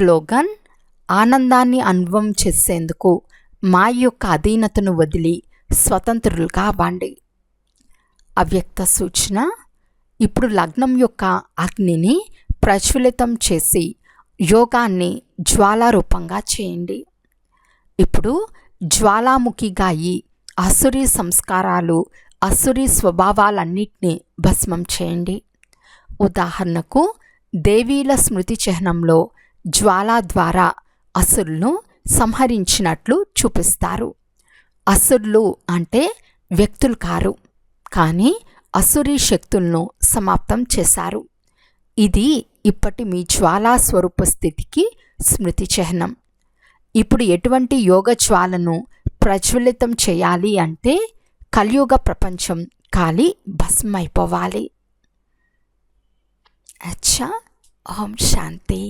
Slogan: ఆనందాన్ని అనుభవం చేసేందుకు మాయ యొక్క అధీనతను వదిలి స్వతంత్రులుగా అవ్వండి. అవ్యక్త సూచన: ఇప్పుడు లగ్నం యొక్క అగ్నిని ప్రజ్వలితం చేసి యోగాన్ని జ్వాలారూపంగా చేయండి. ఇప్పుడు జ్వాలాముఖిగా అయి అసురీ సంస్కారాలు, అసురీ స్వభావాలన్నిటినీ భస్మం చేయండి. ఉదాహరణకు, దేవీల స్మృతి చిహ్నంలో జ్వాల ద్వారా అసురులను సంహరించినట్లు చూపిస్తారు. అసురులు అంటే వ్యక్తులు కారు, కానీ అసురీ శక్తులను సమాప్తం చేశారు. ఇది ఇప్పటి మీ జ్వాలా స్వరూప స్థితికి స్మృతి చిహ్నం. ఇప్పుడు ఎటువంటి యోగ జ్వాలను ప్రజ్వలితం చేయాలి అంటే కలియుగ ప్రపంచం కాలి భస్మైపోవాలి. అచ్చా. ఓం శాంతి.